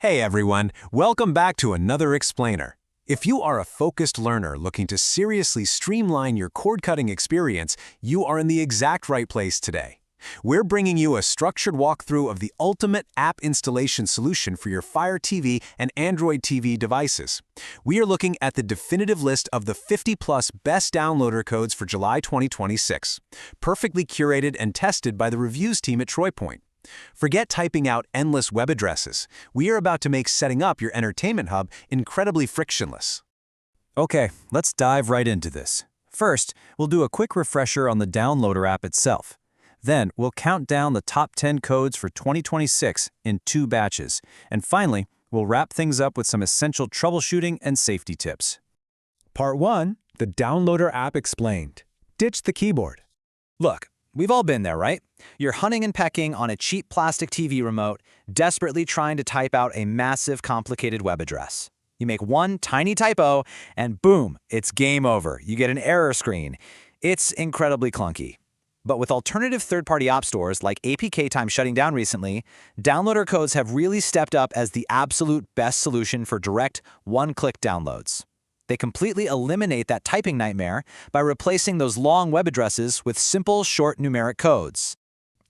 Hey everyone, welcome back to another explainer. If you are a focused learner looking to seriously streamline your cord-cutting experience, you are in the exact right place today. We're bringing you a structured walkthrough of the ultimate app installation solution for your Fire TV and Android TV devices. We are looking at the definitive list of the 50-plus best downloader codes for July 2026, perfectly curated and tested by the reviews team at TroyPoint. Forget typing out endless web addresses. We are about to make setting up your entertainment hub incredibly frictionless. Okay, let's dive right into this. First, we'll do a quick refresher on the downloader app itself. Then, we'll count down the top 10 codes for 2026 in 2 batches. And finally, we'll wrap things up with some essential troubleshooting and safety tips. Part 1, the downloader app explained. Ditch the keyboard. Look, we've all been there, right? You're hunting and pecking on a cheap plastic TV remote, desperately trying to type out a massive, complicated web address. You make one tiny typo, and boom, it's game over. You get an error screen. It's incredibly clunky. But with alternative third-party app stores like APK Time shutting down recently, downloader codes have really stepped up as the absolute best solution for direct, one-click downloads. They completely eliminate that typing nightmare by replacing those long web addresses with simple, short numeric codes.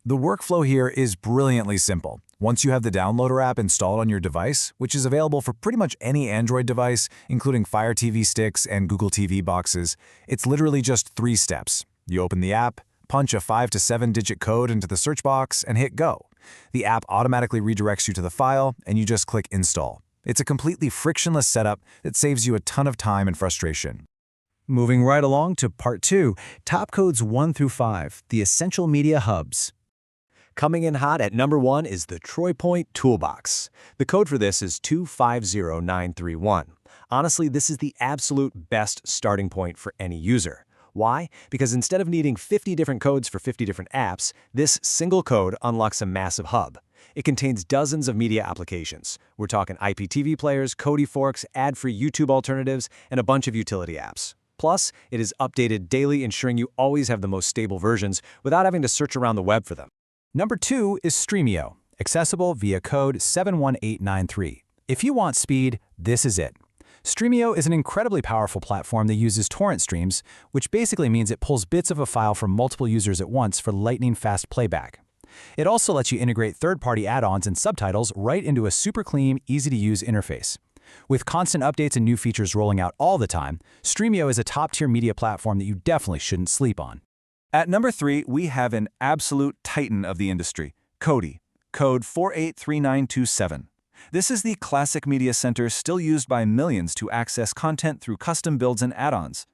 The workflow here is brilliantly simple. Once you have the downloader app installed on your device, which is available for pretty much any Android device, including Fire TV sticks and Google TV boxes, it's literally just 3 steps. You open the app, punch a 5 to 7-digit code into the search box, and hit go. The app automatically redirects you to the file, and you just click install. It's a completely frictionless setup that saves you a ton of time and frustration. Moving right along to Part 2, top codes 1 through 5, the essential media hubs. Coming in hot at number 1 is the TroyPoint Toolbox. The code for this is 250931. Honestly, this is the absolute best starting point for any user. Why? Because instead of needing 50 different codes for 50 different apps, this single code unlocks a massive hub. It contains dozens of media applications. We're talking IPTV players, Kodi forks, ad-free YouTube alternatives, and a bunch of utility apps. Plus, it is updated daily, ensuring you always have the most stable versions without having to search around the web for them. Number 2 is Streamio, accessible via code 71893. If you want speed, this is it. Streamio is an incredibly powerful platform that uses torrent streams, which basically means it pulls bits of a file from multiple users at once for lightning-fast playback. It also lets you integrate third-party add-ons and subtitles right into a super clean, easy-to-use interface. With constant updates and new features rolling out all the time, Streamio is a top-tier media platform that you definitely shouldn't sleep on. At number 3, we have an absolute titan of the industry, Kodi, code 483927. This is the classic media center still used by millions to access content through custom builds and add-ons.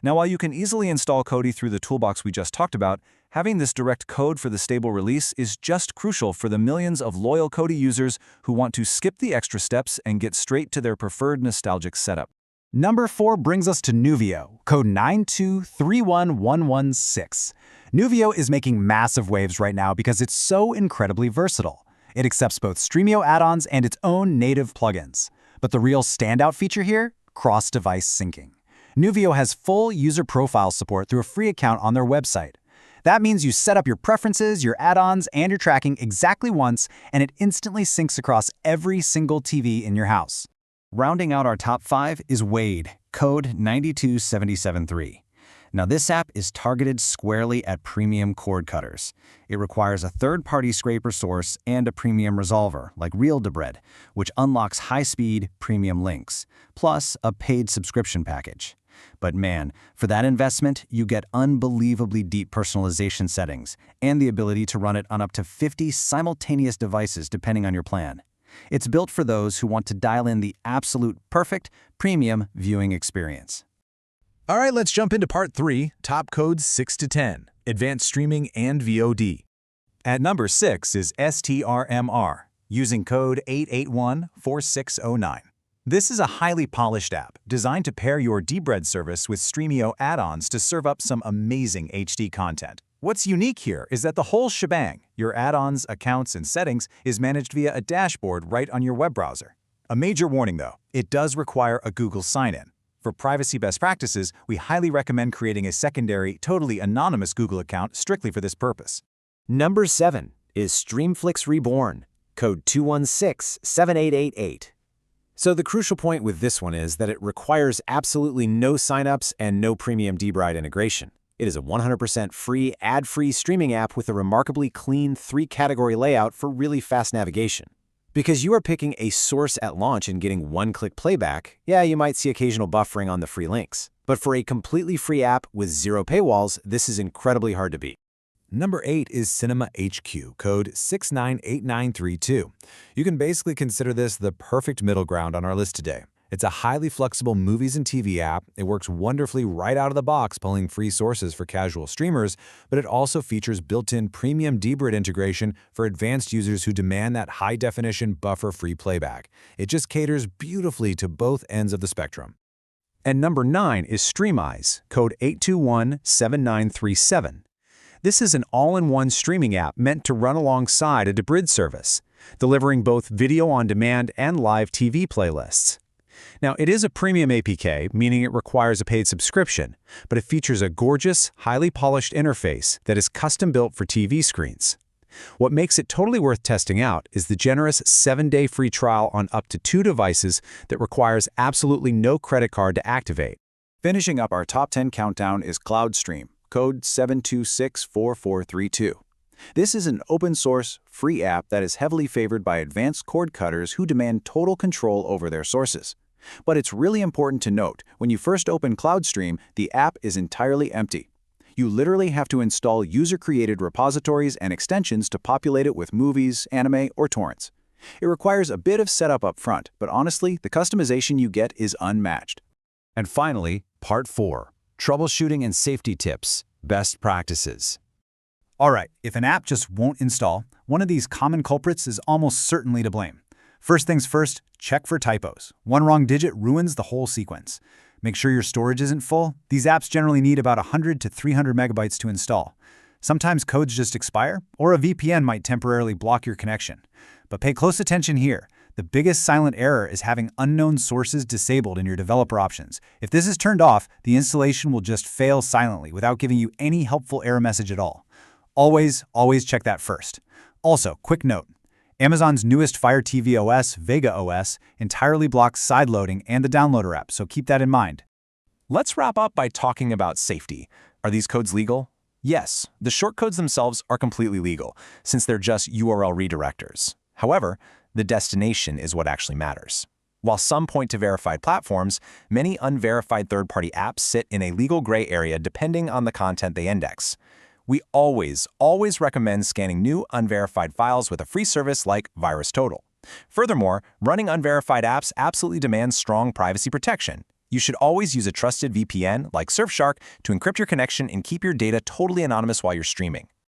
Now, while you can easily install Kodi through the toolbox we just talked about, having this direct code for the stable release is just crucial for the millions of loyal Kodi users who want to skip the extra steps and get straight to their preferred nostalgic setup. Number 4 brings us to Nuvio, code 9231116. Nuvio is making massive waves right now because it's so incredibly versatile. It accepts both Streamio add-ons and its own native plugins. But the real standout feature here? Cross-device syncing. Nuvio has full user profile support through a free account on their website. That means you set up your preferences, your add-ons, and your tracking exactly once, and it instantly syncs across every single TV in your house. Rounding out our top 5 is Wade, code 92773. Now, this app is targeted squarely at premium cord cutters. It requires a third-party scraper source and a premium resolver, like RealDebred, which unlocks high-speed premium links, plus a paid subscription package. But man, for that investment, you get unbelievably deep personalization settings and the ability to run it on up to 50 simultaneous devices depending on your plan. It's built for those who want to dial in the absolute perfect premium viewing experience. All right, let's jump into Part 3, top codes 6 to 10, advanced streaming and VOD. At number 6 is STRMR, using code 8814609. This is a highly polished app designed to pair your Dbred service with Streamio add-ons to serve up some amazing HD content. What's unique here is that the whole shebang, your add-ons, accounts, and settings, is managed via a dashboard right on your web browser. A major warning though, it does require a Google sign-in. For privacy best practices, we highly recommend creating a secondary, totally anonymous Google account strictly for this purpose. Number 7 is Streamflix Reborn, code 216-7888. So the crucial point with this one is that it requires absolutely no signups and no premium dbride integration. It is a 100% free, ad-free streaming app with a remarkably clean 3-category layout for really fast navigation. Because you are picking a source at launch and getting one-click playback, yeah, you might see occasional buffering on the free links. But for a completely free app with 0 paywalls, this is incredibly hard to beat. Number 8 is Cinema HQ, code 698932. You can basically consider this the perfect middle ground on our list today. It's a highly flexible movies and TV app. It works wonderfully right out of the box, pulling free sources for casual streamers, but it also features built-in premium dBRID integration for advanced users who demand that high-definition buffer-free playback. It just caters beautifully to both ends of the spectrum. And number 9 is StreamEyes, code 821-7937. This is an all-in-one streaming app meant to run alongside a dBRID service, delivering both video on demand and live TV playlists. Now, it is a premium APK, meaning it requires a paid subscription, but it features a gorgeous, highly polished interface that is custom-built for TV screens. What makes it totally worth testing out is the generous 7-day free trial on up to 2 devices that requires absolutely no credit card to activate. Finishing up our top 10 countdown is CloudStream, code 7264432. This is an open-source, free app that is heavily favored by advanced cord cutters who demand total control over their sources. But it's really important to note, when you first open CloudStream, the app is entirely empty. You literally have to install user-created repositories and extensions to populate it with movies, anime, or torrents. It requires a bit of setup up front, but honestly, the customization you get is unmatched. And finally, Part 4, Troubleshooting and Safety Tips, Best Practices. All right, if an app just won't install, one of these common culprits is almost certainly to blame. First things first, check for typos. One wrong digit ruins the whole sequence. Make sure your storage isn't full. These apps generally need about 100 to 300 megabytes to install. Sometimes codes just expire, or a VPN might temporarily block your connection. But pay close attention here. The biggest silent error is having unknown sources disabled in your developer options. If this is turned off, the installation will just fail silently without giving you any helpful error message at all. Always check that first. Also, quick note. Amazon's newest Fire TV OS, Vega OS, entirely blocks sideloading and the downloader app, so keep that in mind. Let's wrap up by talking about safety. Are these codes legal? Yes, the shortcodes themselves are completely legal, since they're just URL redirectors. However, the destination is what actually matters. While some point to verified platforms, many unverified third-party apps sit in a legal gray area depending on the content they index. We always recommend scanning new unverified files with a free service like VirusTotal. Furthermore, running unverified apps absolutely demands strong privacy protection. You should always use a trusted VPN like Surfshark to encrypt your connection and keep your data totally anonymous while you're streaming.